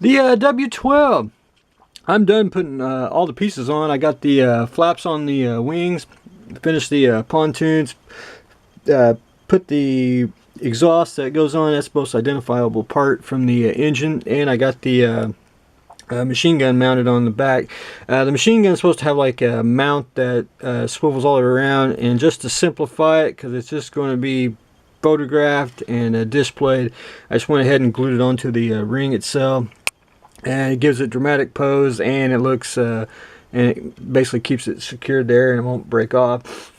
The W12. I'm done putting all the pieces on. I got the flaps on the wings, finished the pontoons, put the exhaust that goes on. That's the most identifiable part from the engine, and I got the machine gun mounted on the back. The machine gun is supposed to have like a mount that swivels all around, and just to simplify it, because it's just going to be photographed and displayed, I just went ahead and glued it onto the ring itself, and it gives it dramatic pose, and it looks and it basically keeps it secured there and it won't break off.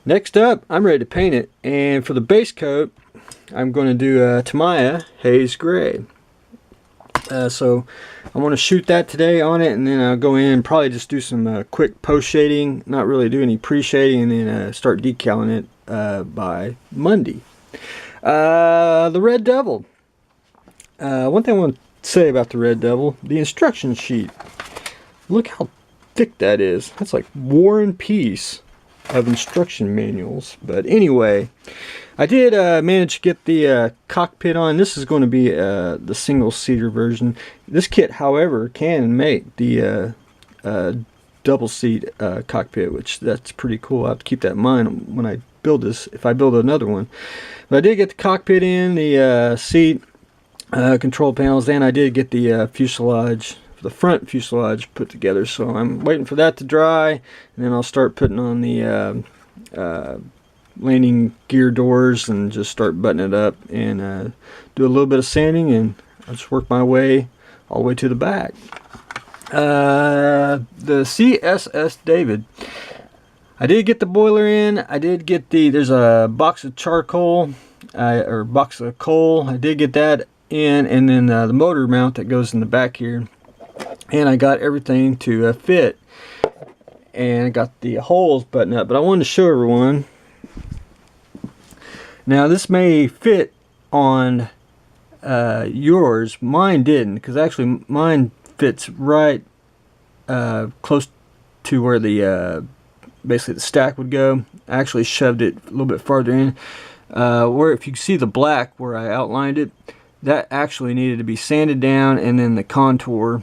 Next up, I'm ready to paint it, and for the base coat I'm going to do Tamiya Haze Gray. So I want to shoot that today on it, and then I'll go in and probably just do some quick post shading, not really do any pre-shading, and then start decaling it by Monday. The Red Devil. One thing I want to say about the Red Devil, the instruction sheet. Look how thick that is. That's like War and Peace of instruction manuals. But anyway, I did manage to get the cockpit on. This is going to be the single-seater version. This kit, however, can make the double-seat cockpit, which that's pretty cool. I have to keep that in mind when I build this, if I build another one. But I did get the cockpit in, the seat, control panels, and I did get the fuselage, the front fuselage put together. So I'm waiting for that to dry, and then I'll start putting on the landing gear doors and just start buttoning it up and do a little bit of sanding, and I'll just work my way all the way to the back. The CSS David. I did get the boiler in. I did get there's a box of charcoal, or box of coal. I did get that in, and then the motor mount that goes in the back here. And I got everything to fit. And I got the holes buttoned up. But I wanted to show everyone. Now this may fit on yours. Mine didn't, because actually mine fits right close to where the basically the stack would go. I actually shoved it a little bit farther in, where if you see the black where I outlined it, that actually needed to be sanded down, and then the contour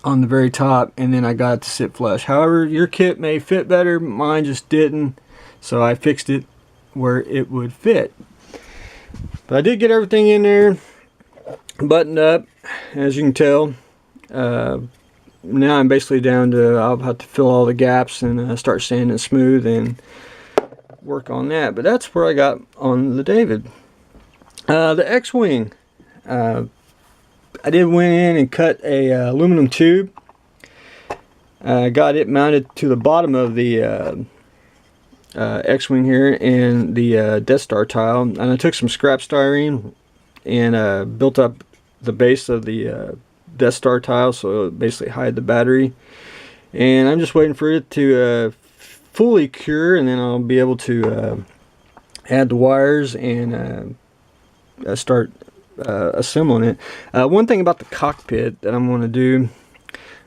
on the very top, and then I got it to sit flush. However, your kit may fit better, mine just didn't, so I fixed it where it would fit. But I did get everything in there buttoned up, as you can tell. Now I'm basically down to, I'll have to fill all the gaps and start sanding smooth and work on that. But that's where I got on the David. The X-Wing. I did went in and cut a aluminum tube. Got it mounted to the bottom of the X-Wing here and the Death Star tile. And I took some scrap styrene and built up the base of the Death Star tile, so it basically hide the battery. And I'm just waiting for it to fully cure, and then I'll be able to add the wires and start assembling it. One thing about the cockpit that I'm going to do,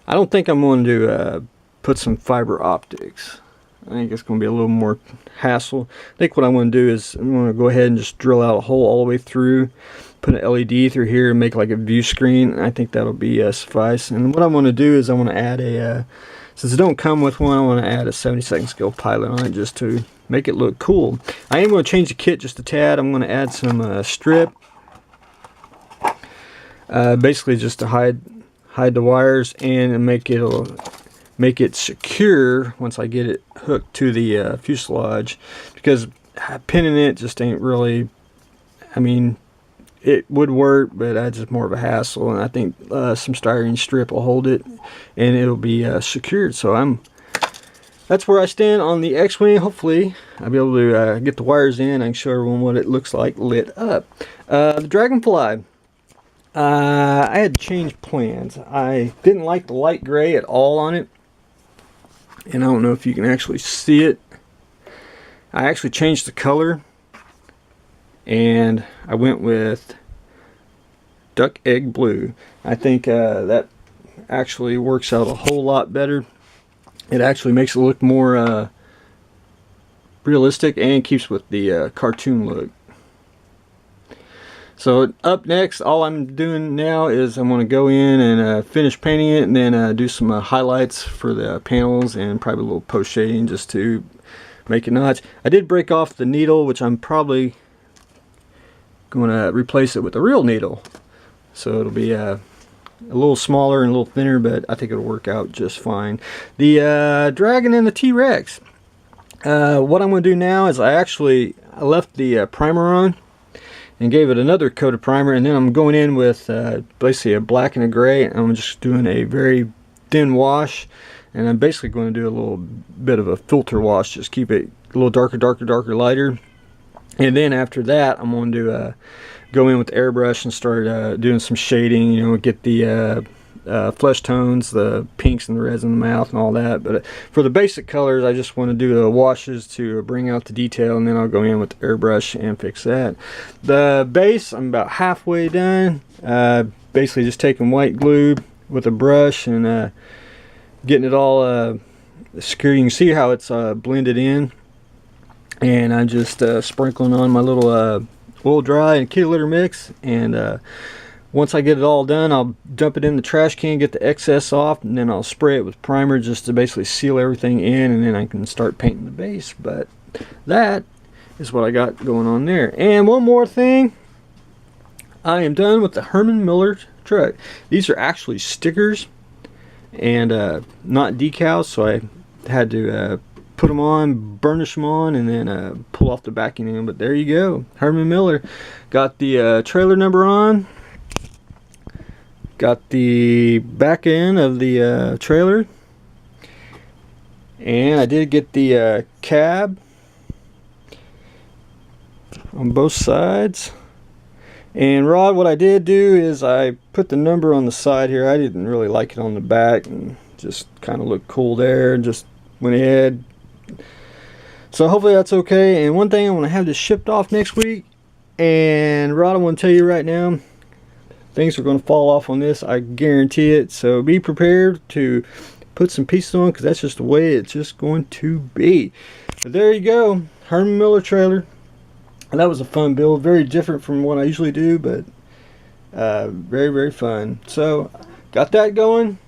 I don't think I'm going to put some fiber optics. I think it's going to be a little more hassle. I think what I want to do is I'm going to go ahead and just drill out a hole all the way through, put an LED through here and make like a view screen. I think that'll be suffice. And what I want to do is I want to add a, since it don't come with one, I want to add a 72nd scale pilot on it just to make it look cool. I am going to change the kit just a tad. I'm going to add some strip, basically just to hide the wires and make it secure once I get it hooked to the fuselage, because pinning it just ain't really, I mean, it would work, but that's just more of a hassle, and I think some styrene strip will hold it and it'll be secured. So that's where I stand on the X-Wing. Hopefully I'll be able to get the wires in. I can show everyone what it looks like lit up. The Dragonfly. I had to change plans. I didn't like the light gray at all on it, and I don't know if you can actually see it. I actually changed the color, and I went with duck egg blue. I think that actually works out a whole lot better. It actually makes it look more realistic and keeps with the cartoon look. So up next, all I'm doing now is I'm going to go in and finish painting it, and then do some highlights for the panels and probably a little post shading just to make it notch. I did break off the needle, which I'm probably going to replace it with a real needle. So it'll be a little smaller and a little thinner, but I think it'll work out just fine. The Dragon and the T-Rex. What I'm going to do now is I left the primer on and gave it another coat of primer, and then I'm going in with basically a black and a gray, and I'm just doing a very thin wash, and I'm basically going to do a little bit of a filter wash, just keep it a little darker, lighter. And then after that, I'm going to go in with the airbrush and start doing some shading, you know, get the flesh tones, the pinks and the reds in the mouth and all that. But for the basic colors, I just want to do the washes to bring out the detail, and then I'll go in with the airbrush and fix that. The base, I'm about halfway done. Basically just taking white glue with a brush and getting it all secured. You can see how it's blended in, and I'm just sprinkling on my little oil dry and kitty litter mix, and once I get it all done, I'll dump it in the trash can, get the excess off, and then I'll spray it with primer just to basically seal everything in, and then I can start painting the base. But that is what I got going on there. And one more thing, I am done with the Herman Miller truck. These are actually stickers and not decals, so I had to put them on, burnish them on, and then pull off the backing end. But there you go, Herman Miller. Got the trailer number on. Got the back end of the trailer, and I did get the cab on both sides. And Rod, what I did do is I put the number on the side here. I didn't really like it on the back, and just kind of looked cool there, and just went ahead. So hopefully that's okay. And one thing, I want to have this shipped off next week, and Rod, I want to tell you right now, things are going to fall off on this, I guarantee it. So be prepared to put some pieces on, because that's just the way it's just going to be. But there you go, Herman Miller trailer. And that was a fun build, very different from what I usually do, but very fun. So got that going,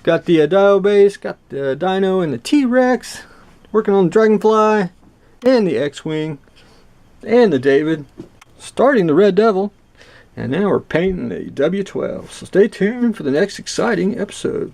got the Dio base, got the Dino and the T-Rex, working on the Dragonfly and the X-Wing and the David, starting the Red Devil. And now we're painting the W12. So stay tuned for the next exciting episode.